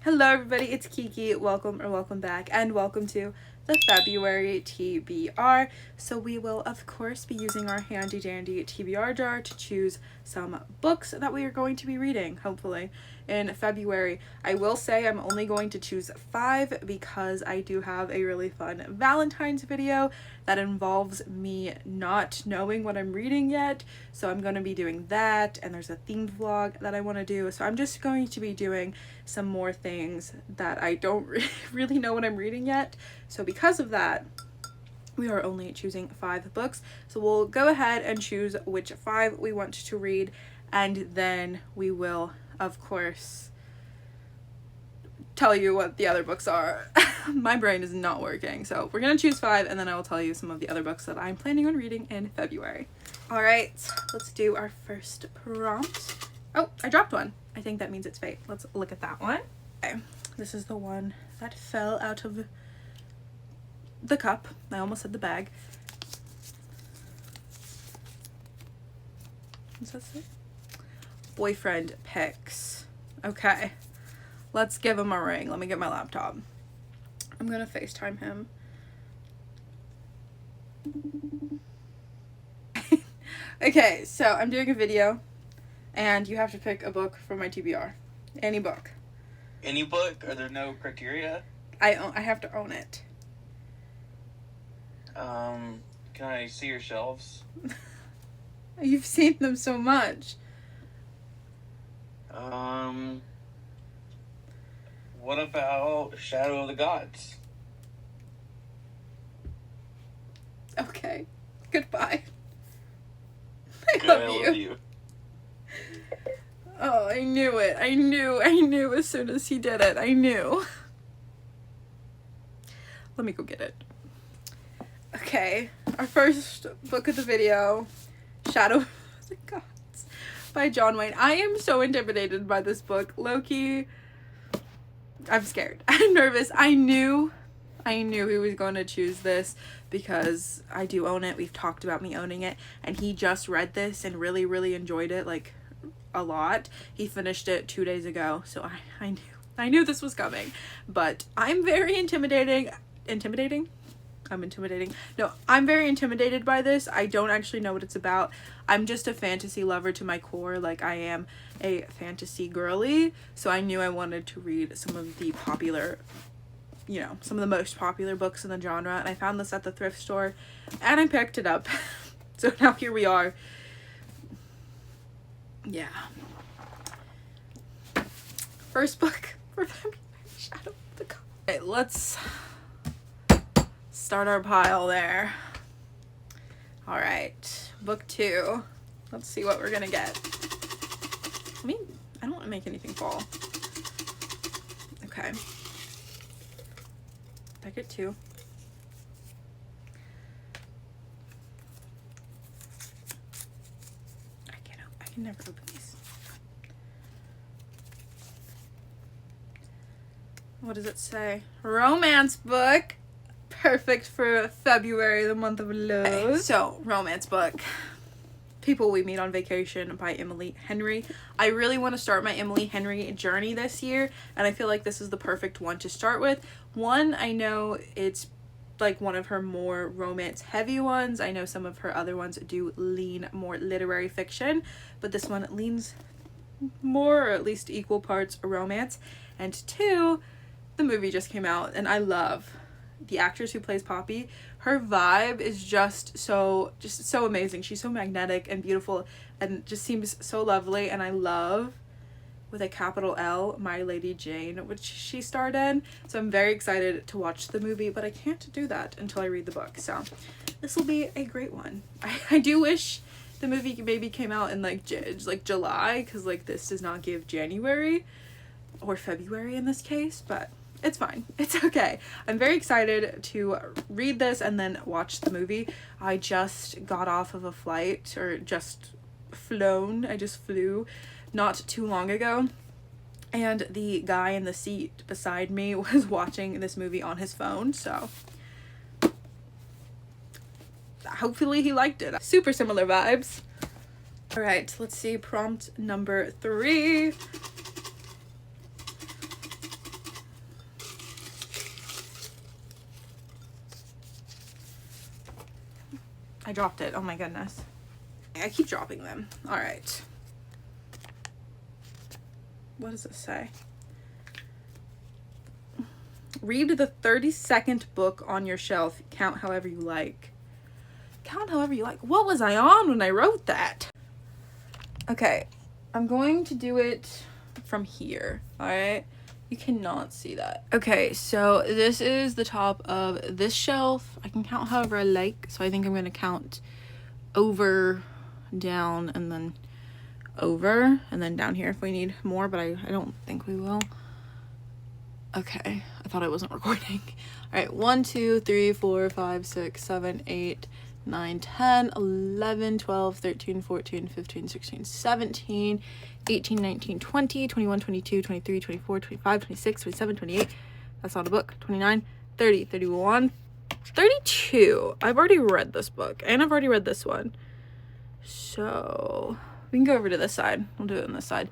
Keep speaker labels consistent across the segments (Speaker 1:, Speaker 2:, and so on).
Speaker 1: Hello everybody, it's Kiki. Welcome back, and welcome to the February TBR. So we will of course be using our handy dandy TBR jar to choose some books that we are going to be reading, hopefully, in February. I will say I'm only going to choose 5 because I do have a really fun Valentine's video that involves me not knowing what I'm reading yet. So I'm going to be doing that, and there's a themed vlog that I want to do. So I'm just going to be doing some more things that I don't really know what I'm reading yet. So because of that, we are only choosing 5 books. So we'll go ahead and choose which 5 we want to read, and then we will, of course, tell you what the other books are. My brain is not working. So we're gonna choose 5, and then I will tell you some of the other books that I'm planning on reading in February. All right, let's do our first prompt. Oh, I dropped one. I think that means it's fate. Let's look at that one. Okay, this is the one that fell out of the cup. I almost said the bag. What's that say? Boyfriend pics. Okay, let's give him a ring. Let me get my laptop. I'm gonna FaceTime him. Okay, so I'm doing a video, and you have to pick a book from my TBR. Any book.
Speaker 2: Any book? Are there no criteria?
Speaker 1: I have to own it.
Speaker 2: Can I see your shelves?
Speaker 1: You've seen them so much.
Speaker 2: What about Shadow of the Gods?
Speaker 1: Okay. Goodbye. I
Speaker 2: Good,
Speaker 1: love you. Oh, I knew it. I knew as soon as he did it. I knew. Let me go get it. Okay. Our first book of the video, Shadow of the Gods by John Wayne. I am so intimidated by this book. Loki, I'm scared. I'm nervous. I knew he was going to choose this because I do own it. We've talked about me owning it, and he just read this and really, really enjoyed it, like, a lot. He finished it 2 days ago, so I knew this was coming. But I'm very intimidating. No, I'm very intimidated by this. I don't actually know what it's about. I'm just a fantasy lover to my core. Like, I am a fantasy girly, so I knew I wanted to read some of the popular, some of the most popular books in the genre, and I found this at the thrift store, and I picked it up. So now here we are. Yeah. First book for February, Shadow of the Gods. Okay, let's start our pile there. All right, book 2. Let's see what we're gonna get. I don't want to make anything fall. Okay. Packet 2. I can never open these. What does it say? Romance book. Perfect for February, the month of love. Okay, so, romance book. People We Meet on Vacation by Emily Henry. I really want to start my Emily Henry journey this year, and I feel like this is the perfect one to start with. One, I know it's like one of her more romance heavy ones. I know some of her other ones do lean more literary fiction, but this one leans more, or at least equal parts, romance. And 2, the movie just came out, and I love the actress who plays Poppy. Her vibe is just so amazing. She's so magnetic and beautiful and just seems so lovely, and I love, with a capital L, My Lady Jane, which she starred in. So I'm very excited to watch the movie, but I can't do that until I read the book. So this will be a great one. I do wish the movie maybe came out in like July, because like this does not give January or February in this case, but it's fine. It's okay. I'm very excited to read this and then watch the movie. I just got off of a flight, or just flown. I just flew not too long ago, and the guy in the seat beside me was watching this movie on his phone, so hopefully he liked it. Super similar vibes. All right, let's see prompt number 3. I dropped it. Oh my goodness. I keep dropping them. All right. What does it say? Read the 32nd book on your shelf. Count however you like. Count however you like. What was I on when I wrote that? Okay. I'm going to do it from here. All right. You cannot see that. Okay. So this is the top of this shelf. I can count however I like. So I think I'm going to count over, down, and then over, and then down here if we need more, but I don't think we will. Okay, I thought I wasn't recording. All right, 1, 2, 3, 4, 5, 6, 7, 8, 9, 10, 11, 12, 13, 14, 15, 16, 17, 18, 19, 20, 21, 22, 23, 24, 25, 26, 27, 28. That's not a book. 29, 30, 31, 32. I've already read this book, and I've already read this one. So we can go over to this side. We'll do it on this side.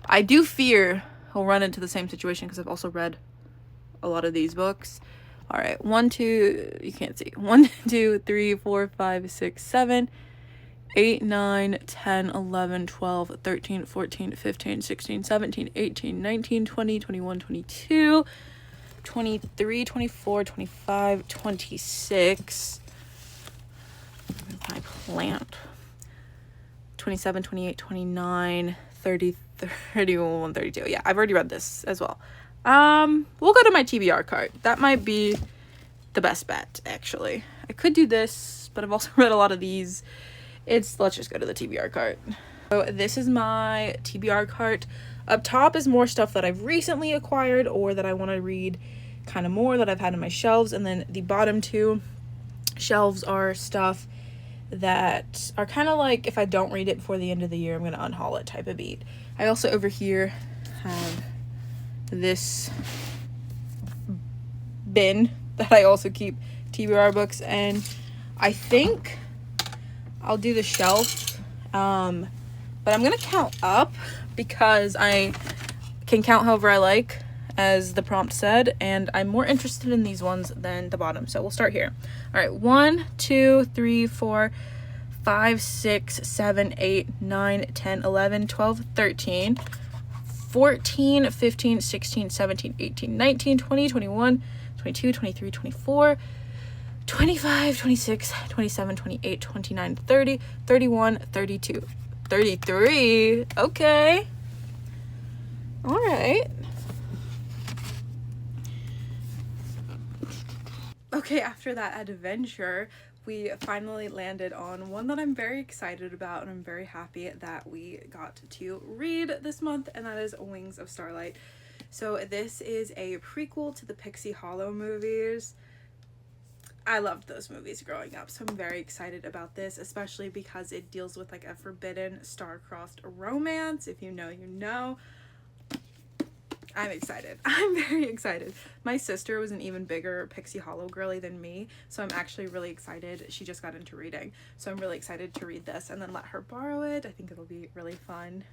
Speaker 1: I do fear he'll run into the same situation because I've also read a lot of these books. All right, 1, 2, you can't see. 1, 2, 3, 4, 5, 6, 7, 8, 9, 10, 11, 12, 13, 14, 15, 16, 17, 18, 19, 20, 21, 22, 23, 24, 25, 26. My plant. 27, 28, 29, 30, 31, 32. Yeah, I've already read this as well. We'll go to my TBR cart. That might be the best bet, actually. I could do this, but I've also read a lot of these. Let's just go to the TBR cart. So this is my TBR cart. Up top is more stuff that I've recently acquired or that I want to read kind of more that I've had on my shelves. And then the bottom two shelves are stuff that are kind of like, if I don't read it before the end of the year, I'm going to unhaul it type of beat. I also over here have this bin that I also keep TBR books, and I think I'll do the shelf, but I'm going to count up because I can count however I like, as the prompt said, and I'm more interested in these ones than the bottom. So we'll start here. All right, 1, 2, 3, 4, 5, 6, 7, 8, 9, 10, 11, 12, 13, 14, 15, 16, 17, 18, 19, 20, 21, 22, 23, 24, 25, 26, 27, 28, 29, 30, 31, 32, 33. Okay. All right. Okay, after that adventure, we finally landed on one that I'm very excited about, and I'm very happy that we got to read this month, and that is Wings of Starlight. So this is a prequel to the Pixie Hollow movies. I loved those movies growing up, so I'm very excited about this, especially because it deals with like a forbidden star-crossed romance. If you know, you know. I'm excited. I'm very excited. My sister was an even bigger Pixie Hollow girly than me, so I'm actually really excited. She just got into reading, so I'm really excited to read this and then let her borrow it. I think it'll be really fun,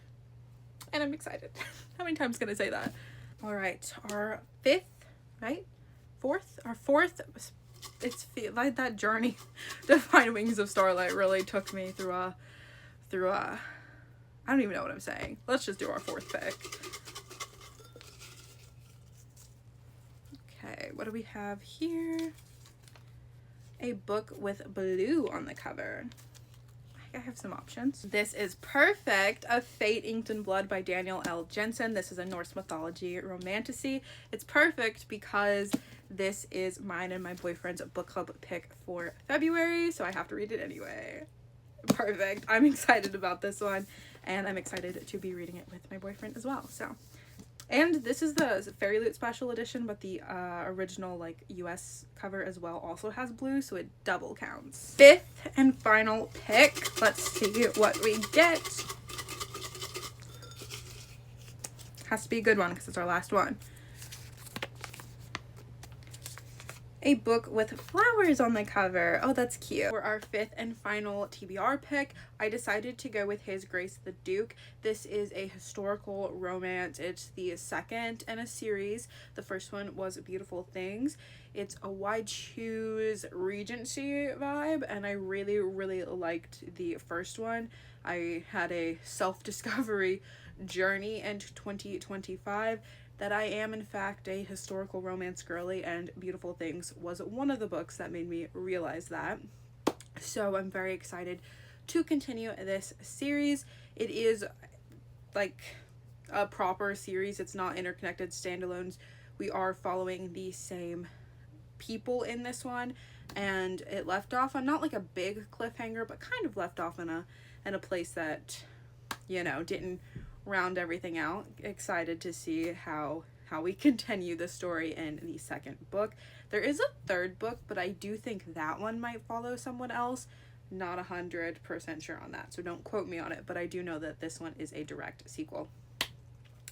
Speaker 1: and I'm excited. How many times can I say that? All right, our fourth, it's like that journey to find Wings of Starlight really took me through a I don't even know what I'm saying. Let's just do our fourth pick. Okay, what do we have here? A book with blue on the cover. I have some options. This is Perfect, A Fate Inked in Blood by Daniel L. Jensen. This is a Norse mythology romantasy. It's perfect because this is mine and my boyfriend's book club pick for February, so I have to read it anyway. Perfect. I'm excited about this one, and I'm excited to be reading it with my boyfriend as well. So, and this is the Fairy Loot special edition, but the original like US cover as well also has blue, so it double counts. Fifth and final pick. Let's see what we get. Has to be a good one because it's our last one. a book with flowers on the cover. Oh, that's cute. For our fifth and final TBR pick, I decided to go with His Grace the Duke. This is a historical romance. It's the second in a series. The first one was Beautiful Things. It's a Wide Shoes Regency vibe, and I really, really liked the first one. I had a self-discovery journey into 2025 that I am in fact a historical romance girly, and Beautiful Things was one of the books that made me realize that. So I'm very excited to continue this series. It is like a proper series. It's not interconnected standalones. We are following the same people in this one, and it left off on not like a big cliffhanger, but kind of left off in a place that, you know, didn't round everything out. Excited to see how we continue the story in the second book. There is a third book, but I do think that one might follow someone else. Not 100% sure on that, so don't quote me on it, but I do know that this one is a direct sequel,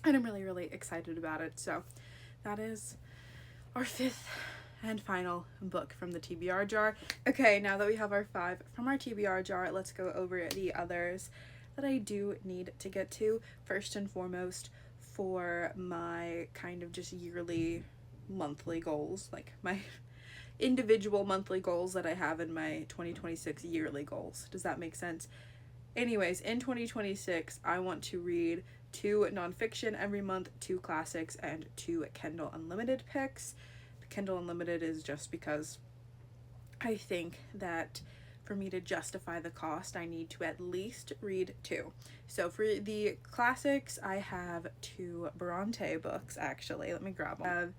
Speaker 1: and I'm really, really excited about it. So that is our fifth and final book from the TBR jar. Okay, now that we have our 5 from our TBR jar, let's go over the others that I do need to get to. First and foremost, for my kind of just yearly, monthly goals, like my individual monthly goals that I have in my 2026 yearly goals. Does that make sense? Anyways, in 2026, I want to read 2 nonfiction every month, 2 classics, and 2 Kindle Unlimited picks. The Kindle Unlimited is just because I think that for me to justify the cost, I need to at least read 2. So for the classics, I have 2 Bronte books, actually. Let me grab them. I have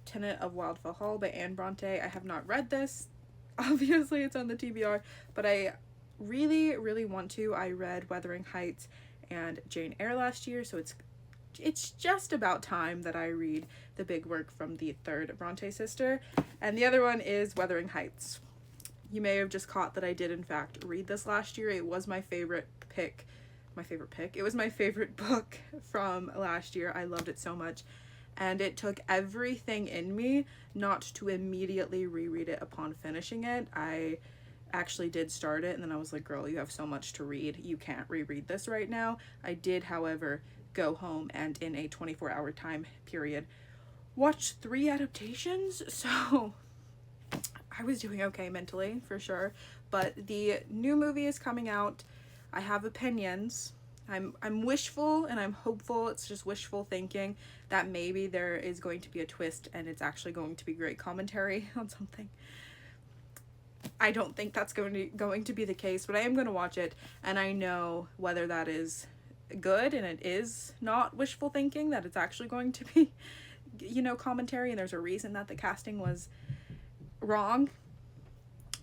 Speaker 1: Tenet of Wildfell Hall by Anne Bronte. I have not read this. Obviously, it's on the TBR, but I really, really want to. I read Wuthering Heights and Jane Eyre last year, so it's just about time that I read the big work from the third Bronte sister. And the other one is Wuthering Heights. You may have just caught that I did in fact read this last year. It was my favorite pick. It was my favorite book from last year. I loved it so much. And it took everything in me not to immediately reread it upon finishing it. I actually did start it, and then I was like, girl, you have so much to read. You can't reread this right now. I did, however, go home and in a 24-hour time period watch 3 adaptations. So I was doing okay mentally, for sure. But the new movie is coming out. I have opinions. I'm wishful and I'm hopeful. It's just wishful thinking that maybe there is going to be a twist and it's actually going to be great commentary on something. I don't think that's going to be the case, but I am going to watch it, and I know whether that is good and it is not wishful thinking, that it's actually going to be, you know, commentary, and there's a reason that the casting was wrong,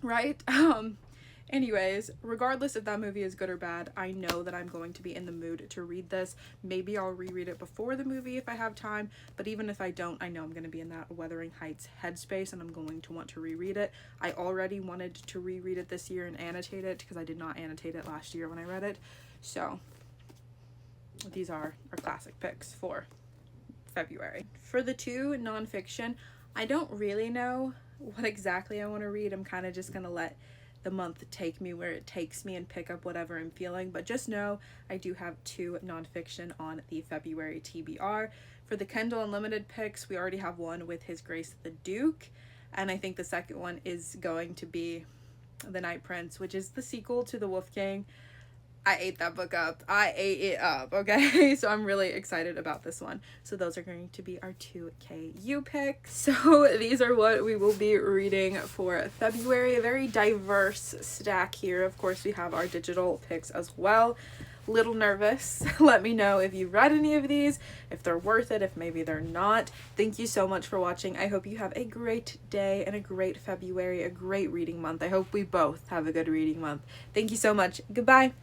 Speaker 1: right? Anyways, regardless if that movie is good or bad, I know that I'm going to be in the mood to read this. Maybe I'll reread it before the movie if I have time, but even if I don't, I know I'm going to be in that Wuthering Heights headspace, and I'm going to want to reread it. I already wanted to reread it this year and annotate it, because I did not annotate it last year when I read it. So these are our classic picks for February. For the 2 nonfiction, I don't really know what exactly I want to read. I'm kind of just going to let the month take me where it takes me and pick up whatever I'm feeling, but just know I do have 2 nonfiction on the February TBR. For the Kindle Unlimited picks, we already have one with His Grace the Duke, and I think the second one is going to be The Night Prince, which is the sequel to The Wolf King. I ate that book up. I ate it up, okay? So I'm really excited about this one. So those are going to be our 2 KU picks. So these are what we will be reading for February. A very diverse stack here. Of course, we have our digital picks as well. Little nervous. Let me know if you read any of these, if they're worth it, if maybe they're not. Thank you so much for watching. I hope you have a great day and a great February, a great reading month. I hope we both have a good reading month. Thank you so much. Goodbye.